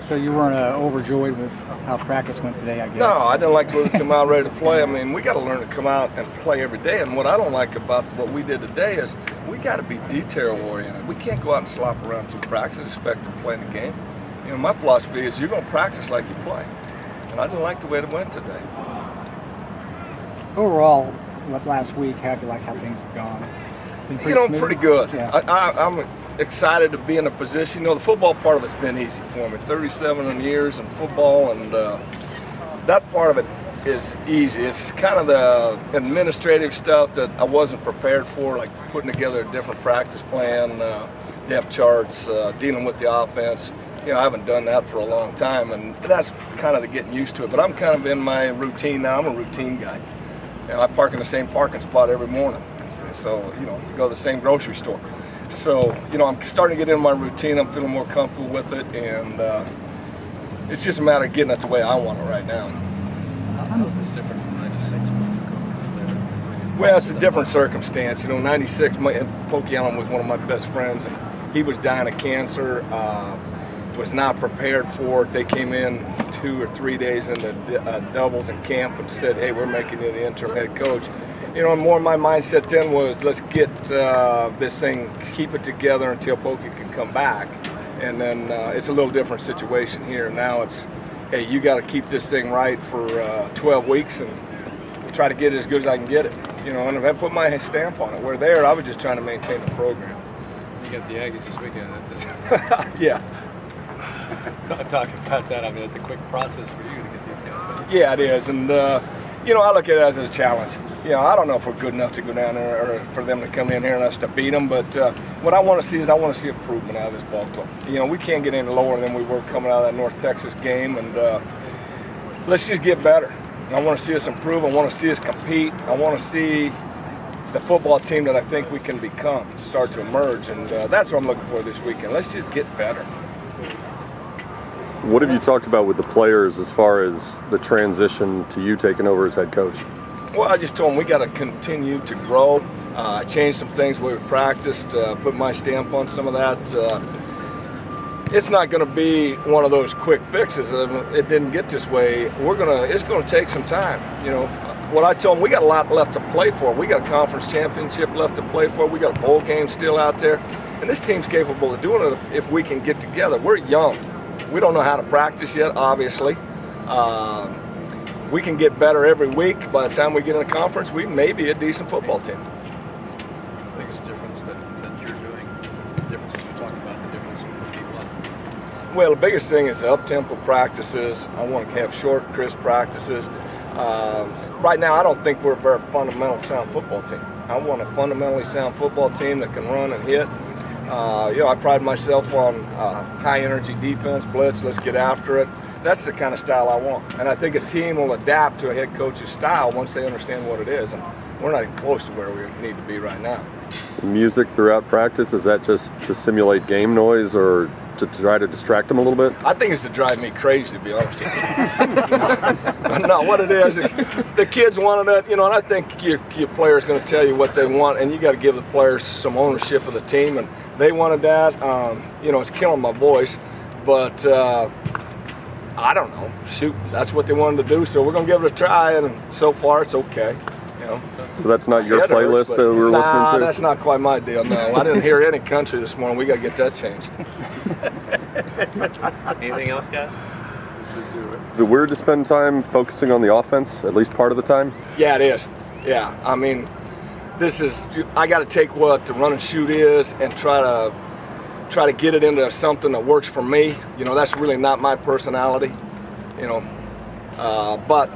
So you weren't overjoyed with how practice went today, I guess? No, I didn't like the way we come out ready to play. I mean, we got to learn to come out and play every day. And what I don't like about what we did today is we got to be detail-oriented. We can't go out and slop around through practice and expect to play in the game. You know, my philosophy is you're going to practice like you play. And I didn't like the way it went today. Overall, last week, how do you like how things have gone? Been pretty good. Yeah. I'm excited to be in a position. You know, the football part of it's been easy for me. 37 years in football, and that part of it is easy. It's kind of the administrative stuff that I wasn't prepared for, like putting together a different practice plan, depth charts, dealing with the offense. You know, I haven't done that for a long time, and that's kind of the getting used to it. But I'm kind of in my routine now. I'm a routine guy. You know, I park in the same parking spot every morning. So, you know, go to the same grocery store. So, you know, I'm starting to get in my routine. I'm feeling more comfortable with it, and it's just a matter of getting it the way I want it right now. How is this different from 96 months ago? Well, it's a different circumstance. You know, 96, Pokey Allen was one of my best friends, and he was dying of cancer, was not prepared for it. They came in 2 or 3 days into doubles in camp and said, hey, we're making you the interim head coach. You know, and more of my mindset then was, let's get this thing, keep it together until Pokey can come back. And then it's a little different situation here. Now it's, hey, you got to keep this thing right for 12 weeks and try to get it as good as I can get it. You know, and if I put my stamp on it, where there, I was just trying to maintain the program. You got the Aggies this weekend. Yeah. Talking about that, I mean, it's a quick process for you to get these guys back. Yeah, it is. And, you know, I look at it as a challenge. You know, I don't know if we're good enough to go down there or for them to come in here and us to beat them, but what I want to see is I want to see improvement out of this ball club. You know, we can't get any lower than we were coming out of that North Texas game, and let's just get better. I want to see us improve. I want to see us compete. I want to see the football team that I think we can become start to emerge, and that's what I'm looking for this weekend. Let's just get better. What have you talked about with the players as far as the transition to you taking over as head coach? Well, I just told them we got to continue to grow, change some things we practiced, put my stamp on some of that. It's not going to be one of those quick fixes. It didn't get this way. It's going to take some time. You know, what I told them, we got a lot left to play for. We got a conference championship left to play for. We got a bowl game still out there, and this team's capable of doing it if we can get together. We're young. We don't know how to practice yet, obviously. We can get better every week. By the time we get in a conference, we may be a decent football team. The biggest difference that you're doing, the differences you're talking about, the difference in people? Well, the biggest thing is the up-tempo practices. I want to have short, crisp practices. Right now, I don't think we're a very fundamental sound football team. I want a fundamentally sound football team that can run and hit. You know, I pride myself on high-energy defense, blitz, let's get after it. That's the kind of style I want. And I think a team will adapt to a head coach's style once they understand what it is. And we're not even close to where we need to be right now. Music throughout practice, is that just to simulate game noise or to try to distract them a little bit? I think it's to drive me crazy, to be honest with you. No, what it is, the kids wanted it, you know, and I think your player's going to tell you what they want, and you got to give the players some ownership of the team, and they wanted that. You know, it's killing my voice, but I don't know. Shoot, that's what they wanted to do, so we're going to give it a try, and so far it's okay. You know. So that's not your playlist that we're listening to? Nah, that's not quite my deal, no. I didn't hear any country this morning. We got to get that changed. Anything else, guys? Is it weird to spend time focusing on the offense, at least part of the time? Yeah, it is. Yeah, I mean, I got to take what the run and shoot is and try to get it into something that works for me. You know, that's really not my personality, you know. But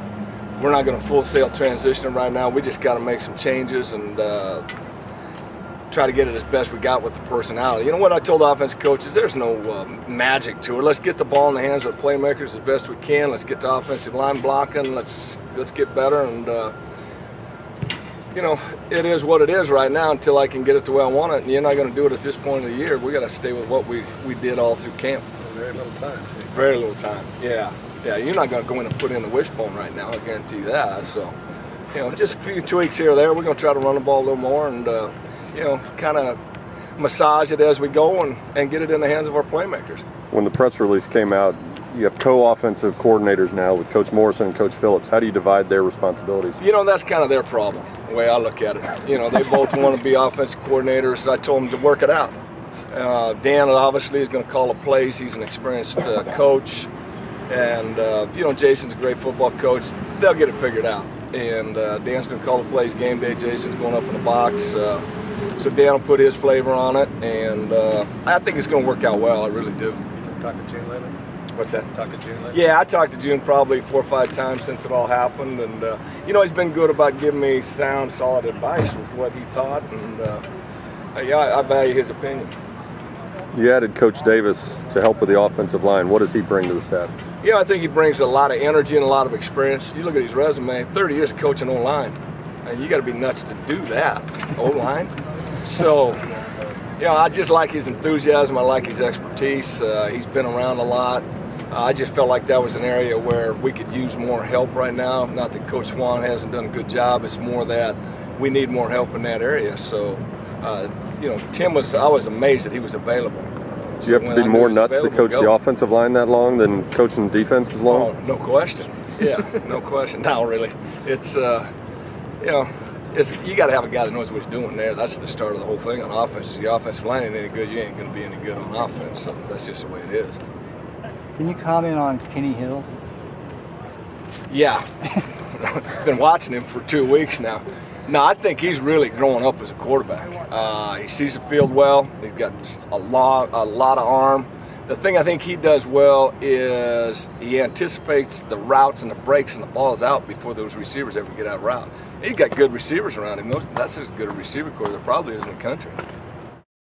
we're not going to full sail transition it right now. We just got to make some changes and try to get it as best we got with the personality. You know what I told the offensive coaches? There's no magic to it. Let's get the ball in the hands of the playmakers as best we can. Let's get the offensive line blocking. Let's get better. And you know, it is what it is right now until I can get it the way I want it. And you're not going to do it at this point of the year. We got to stay with what we did all through camp. Very little time. Very little time. Yeah. You're not going to go in and put in the wishbone right now. I guarantee you that. So, you know, just a few tweaks here or there. We're going to try to run the ball a little more and you know, kind of massage it as we go and get it in the hands of our playmakers. When the press release came out, you have co-offensive coordinators now with Coach Morrison and Coach Phillips. How do you divide their responsibilities? You know, that's kind of their problem, the way I look at it. You know, they both want to be offensive coordinators. I told them to work it out. Dan obviously is going to call the plays. He's an experienced coach. And, you know, Jason's a great football coach. They'll get it figured out. And Dan's going to call the plays game day. Jason's going up in the box. So Dan will put his flavor on it. And I think it's going to work out well. I really do. Talk to June lately? What's that? Talk to June lately? Yeah, I talked to June probably 4 or 5 times since it all happened. And, you know, he's been good about giving me sound, solid advice with what he thought. And, yeah, I value his opinion. You added Coach Davis to help with the offensive line. What does he bring to the staff? Yeah, I think he brings a lot of energy and a lot of experience. You look at his resume, 30 years of coaching O-line. And you got to be nuts to do that, O-line. So, you know, I just like his enthusiasm. I like his expertise. He's been around a lot. I just felt like that was an area where we could use more help right now. Not that Coach Swan hasn't done a good job. It's more that we need more help in that area. So, you know, I was amazed that he was available. Do you have to be more nuts to coach the offensive line that long than coaching defense as long? Oh, no question. Yeah, no question. No, really. It's, you know, you got to have a guy that knows what he's doing there. That's the start of the whole thing on offense. If the offensive line ain't any good, you ain't going to be any good on offense. So that's just the way it is. Can you comment on Kenny Hill? Yeah. Been watching him for 2 weeks now. No, I think he's really growing up as a quarterback. He sees the field well. He's got a lot of arm. The thing I think he does well is he anticipates the routes and the breaks and the ball's out before those receivers ever get out of route. He's got good receivers around him. That's as good a receiver corps there probably is in the country.